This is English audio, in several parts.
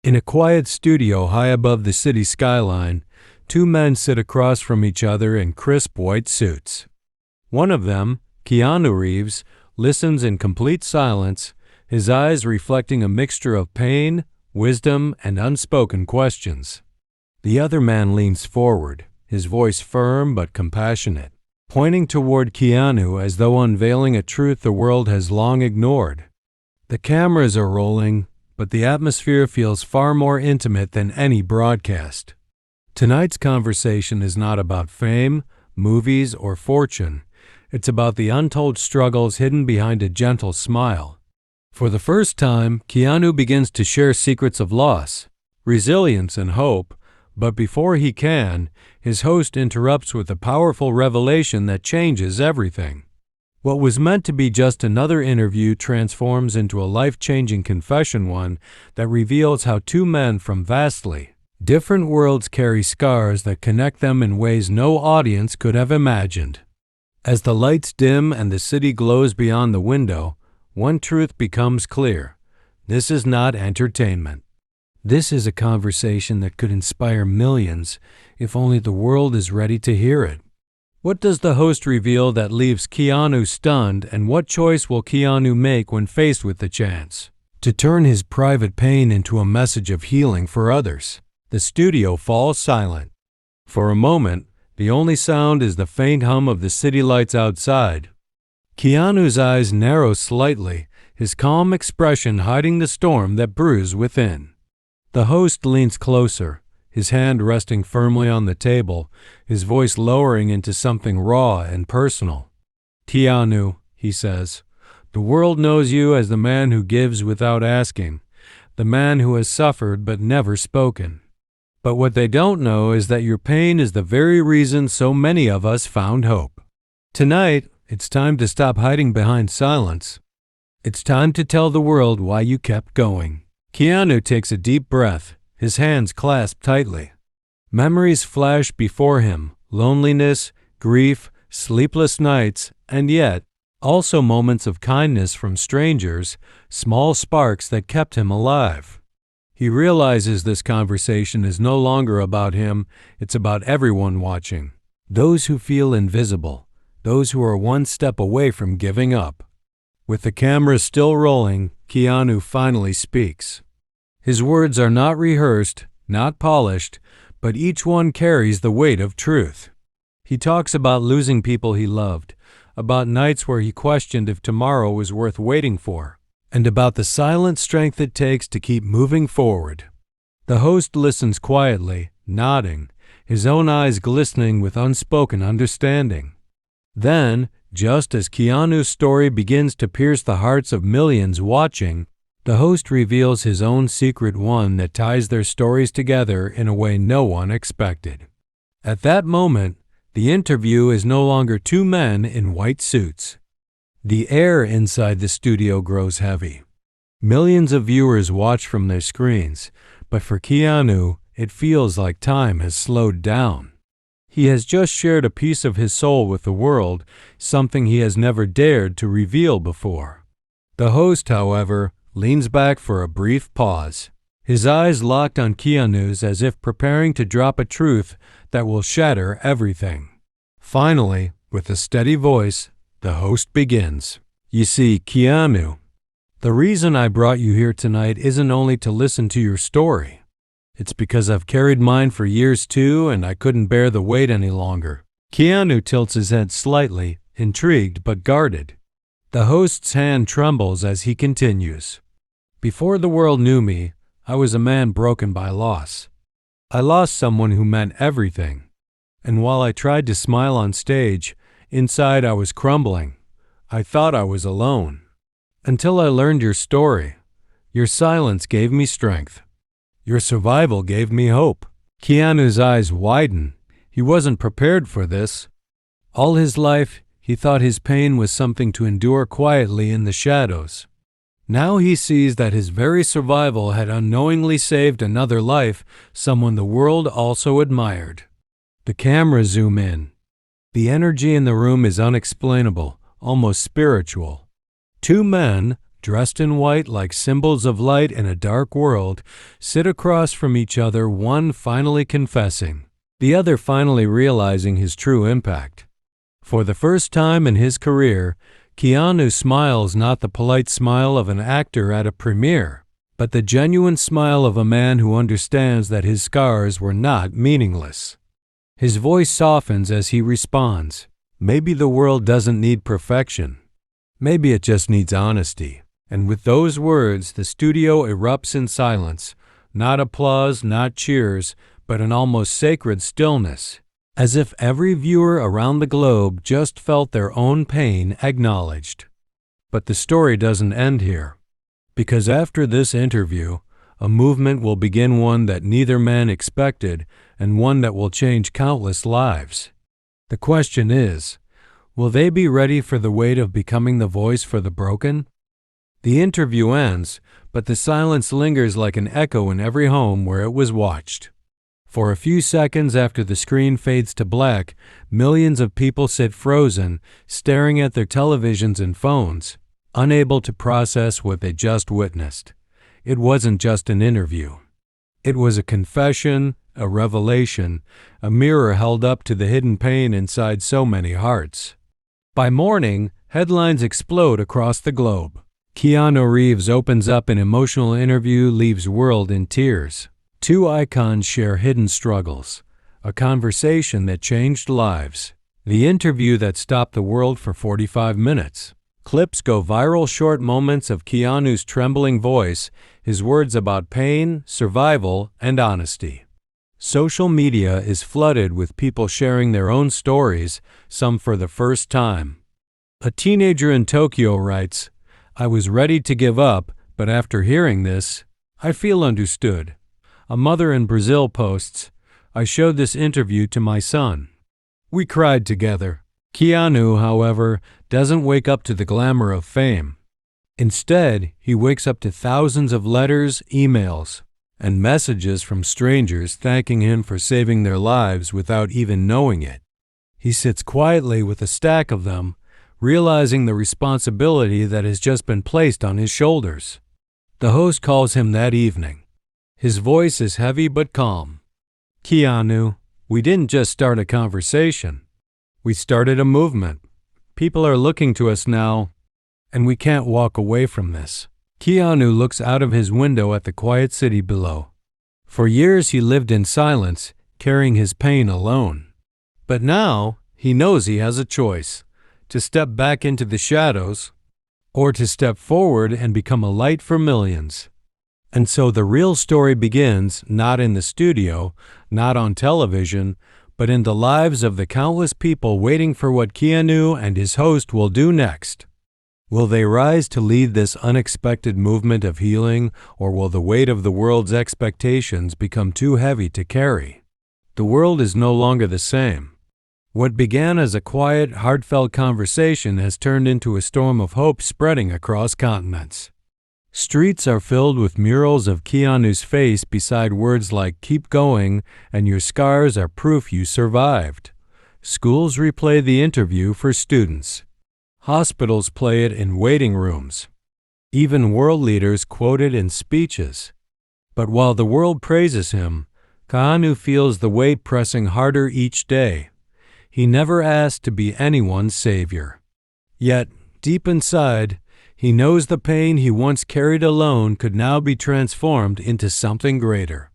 In a quiet studio high above the city skyline, two men sit across from each other in crisp white suits. One of them, Keanu Reeves, listens in complete silence, his eyes reflecting a mixture of pain, wisdom, and unspoken questions. The other man leans forward, his voice firm but compassionate, pointing toward Keanu as though unveiling a truth the world has long ignored. The cameras are rolling, but the atmosphere feels far more intimate than any broadcast. Tonight's conversation is not about fame, movies, or fortune. It's about the untold struggles hidden behind a gentle smile. For the first time, Keanu begins to share secrets of loss, resilience, and hope, but before he can, his host interrupts with a powerful revelation that changes everything. What was meant to be just another interview transforms into a life-changing confession, one that reveals how two men from vastly different worlds carry scars that connect them in ways no audience could have imagined. As the lights dim and the city glows beyond the window, one truth becomes clear. This is not entertainment. This is a conversation that could inspire millions if only the world is ready to hear it. What does the host reveal that leaves Keanu stunned, and what choice will Keanu make when faced with the chance to turn his private pain into a message of healing for others? The studio falls silent. For a moment, the only sound is the faint hum of the city lights outside. Keanu's eyes narrow slightly, his calm expression hiding the storm that brews within. The host leans closer, his hand resting firmly on the table, his voice lowering into something raw and personal. "Keanu," he says, "the world knows you as the man who gives without asking, the man who has suffered but never spoken. But what they don't know is that your pain is the very reason so many of us found hope. Tonight, it's time to stop hiding behind silence. It's time to tell the world why you kept going." Keanu takes a deep breath, his hands clasped tightly. Memories flash before him, loneliness, grief, sleepless nights, and yet also moments of kindness from strangers, small sparks that kept him alive. He realizes this conversation is no longer about him, it's about everyone watching. Those who feel invisible, those who are one step away from giving up. With the camera still rolling, Keanu finally speaks. His words are not rehearsed, not polished, but each one carries the weight of truth. He talks about losing people he loved, about nights where he questioned if tomorrow was worth waiting for, and about the silent strength it takes to keep moving forward. The host listens quietly, nodding, his own eyes glistening with unspoken understanding. Then, just as Keanu's story begins to pierce the hearts of millions watching, the host reveals his own secret, one that ties their stories together in a way no one expected. At that moment, the interview is no longer two men in white suits. The air inside the studio grows heavy. Millions of viewers watch from their screens, but for Keanu, it feels like time has slowed down. He has just shared a piece of his soul with the world, something he has never dared to reveal before. The host, however, leans back for a brief pause, his eyes locked on Keanu's as if preparing to drop a truth that will shatter everything. Finally, with a steady voice, the host begins. "You see, Keanu, the reason I brought you here tonight isn't only to listen to your story. It's because I've carried mine for years too, and I couldn't bear the weight any longer." Keanu tilts his head slightly, intrigued but guarded. The host's hand trembles as he continues. "Before the world knew me, I was a man broken by loss. I lost someone who meant everything. And while I tried to smile on stage, inside I was crumbling. I thought I was alone. Until I learned your story. Your silence gave me strength. Your survival gave me hope." Keanu's eyes widen. He wasn't prepared for this. All his life, he thought his pain was something to endure quietly in the shadows. Now he sees that his very survival had unknowingly saved another life, someone the world also admired. The cameras zoom in. The energy in the room is unexplainable, almost spiritual. Two men, dressed in white like symbols of light in a dark world, sit across from each other, one finally confessing, the other finally realizing his true impact. For the first time in his career, Keanu smiles not the polite smile of an actor at a premiere, but the genuine smile of a man who understands that his scars were not meaningless. His voice softens as he responds, "Maybe the world doesn't need perfection. Maybe it just needs honesty." And with those words, the studio erupts in silence, not applause, not cheers, but an almost sacred stillness, as if every viewer around the globe just felt their own pain acknowledged. But the story doesn't end here, because after this interview, a movement will begin, one that neither man expected and one that will change countless lives. The question is, will they be ready for the weight of becoming the voice for the broken? The interview ends, but the silence lingers like an echo in every home where it was watched. For a few seconds after the screen fades to black, millions of people sit frozen, staring at their televisions and phones, unable to process what they just witnessed. It wasn't just an interview. It was a confession, a revelation, a mirror held up to the hidden pain inside so many hearts. By morning, headlines explode across the globe. Keanu Reeves opens up an emotional interview, leaves world in tears. Two icons share hidden struggles, a conversation that changed lives, the interview that stopped the world for 45 minutes. Clips go viral, short moments of Keanu's trembling voice, his words about pain, survival, and honesty. Social media is flooded with people sharing their own stories, some for the first time. A teenager in Tokyo writes, "I was ready to give up, but after hearing this, I feel understood." A mother in Brazil posts, "I showed this interview to my son. We cried together." Keanu, however, doesn't wake up to the glamour of fame. Instead, he wakes up to thousands of letters, emails, and messages from strangers thanking him for saving their lives without even knowing it. He sits quietly with a stack of them, realizing the responsibility that has just been placed on his shoulders. The host calls him that evening. His voice is heavy but calm. "Keanu, we didn't just start a conversation. We started a movement. People are looking to us now, and we can't walk away from this." Keanu looks out of his window at the quiet city below. For years he lived in silence, carrying his pain alone. But now he knows he has a choice: to step back into the shadows, or to step forward and become a light for millions. And so the real story begins not in the studio, not on television, but in the lives of the countless people waiting for what Keanu and his host will do next. Will they rise to lead this unexpected movement of healing, or will the weight of the world's expectations become too heavy to carry? The world is no longer the same. What began as a quiet, heartfelt conversation has turned into a storm of hope spreading across continents. Streets are filled with murals of Keanu's face beside words like "keep going" and "your scars are proof you survived." Schools replay the interview for students. Hospitals play it in waiting rooms. Even world leaders quote it in speeches. But while the world praises him, Keanu feels the weight pressing harder each day. He never asked to be anyone's savior. Yet, deep inside, he knows the pain he once carried alone could now be transformed into something greater.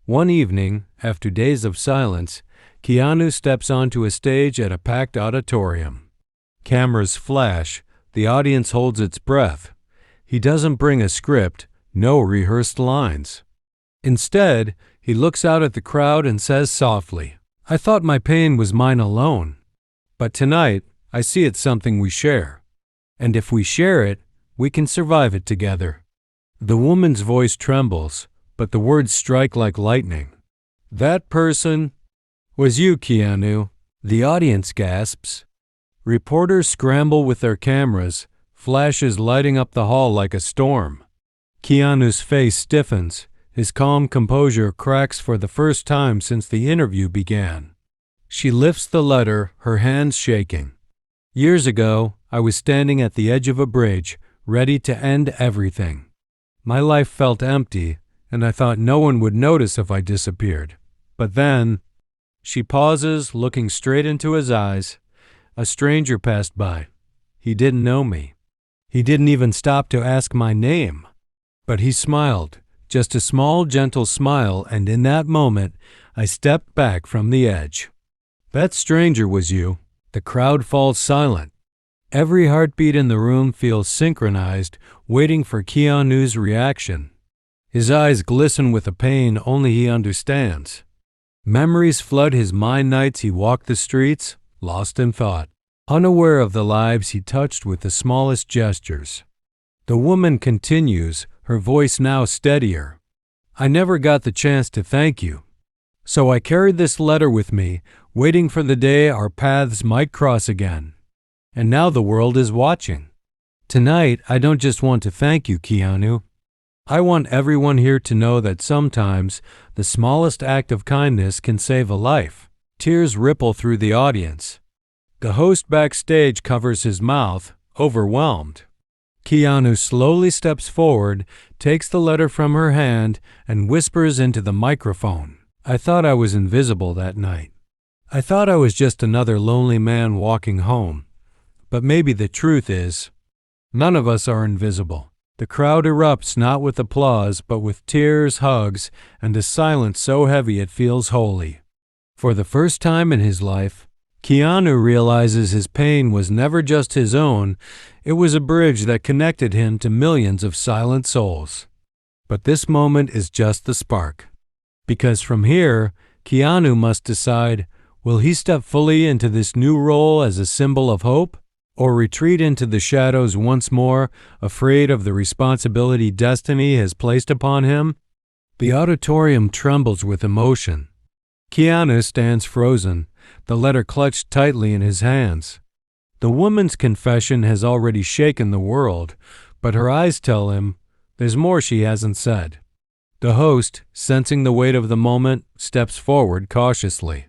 One evening, after days of silence, Keanu steps onto a stage at a packed auditorium. Cameras flash, the audience holds its breath. He doesn't bring a script, no rehearsed lines. Instead, he looks out at the crowd and says softly, "I thought my pain was mine alone. But tonight, I see it's something we share. And if we share it, we can survive it together." The woman's voice trembles, but the words strike like lightning. "That person was you, Keanu." The audience gasps. Reporters scramble with their cameras, flashes lighting up the hall like a storm. Keanu's face stiffens. His calm composure cracks for the first time since the interview began. She lifts the letter, her hands shaking. "Years ago, I was standing at the edge of a bridge, ready to end everything. My life felt empty, and I thought no one would notice if I disappeared. But then, she pauses, looking straight into his eyes. A stranger passed by. He didn't know me. He didn't even stop to ask my name. But he smiled, just a small, gentle smile, and in that moment, I stepped back from the edge. That stranger was you. The crowd falls silent. Every heartbeat in the room feels synchronized, waiting for Keanu's reaction. His eyes glisten with a pain only he understands. Memories flood his mind nights he walked the streets, lost in thought, unaware of the lives he touched with the smallest gestures. The woman continues, her voice now steadier. I never got the chance to thank you. So I carried this letter with me, waiting for the day our paths might cross again. And now the world is watching. Tonight, I don't just want to thank you, Keanu. I want everyone here to know that sometimes the smallest act of kindness can save a life. Tears ripple through the audience. The host backstage covers his mouth, overwhelmed. Keanu slowly steps forward, takes the letter from her hand, and whispers into the microphone. I thought I was invisible that night. I thought I was just another lonely man walking home. But maybe the truth is, none of us are invisible. The crowd erupts not with applause, but with tears, hugs, and a silence so heavy it feels holy. For the first time in his life, Keanu realizes his pain was never just his own, it was a bridge that connected him to millions of silent souls. But this moment is just the spark. Because from here, Keanu must decide, will he step fully into this new role as a symbol of hope? Or retreat into the shadows once more, afraid of the responsibility destiny has placed upon him? The auditorium trembles with emotion. Keanu stands frozen, the letter clutched tightly in his hands. The woman's confession has already shaken the world, but her eyes tell him there's more she hasn't said. The host, sensing the weight of the moment, steps forward cautiously.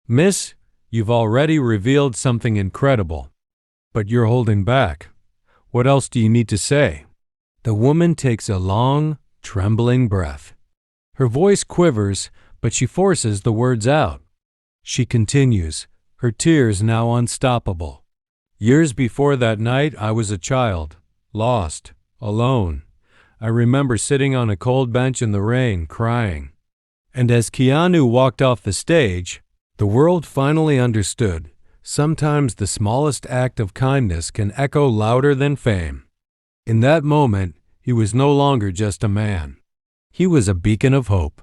Miss, you've already revealed something incredible. But you're holding back. What else do you need to say? The woman takes a long, trembling breath. Her voice quivers, but she forces the words out. She continues, her tears now unstoppable. Years before that night, I was a child, lost, alone. I remember sitting on a cold bench in the rain, crying. And as Keanu walked off the stage, the world finally understood. Sometimes the smallest act of kindness can echo louder than fame. In that moment, he was no longer just a man. He was a beacon of hope.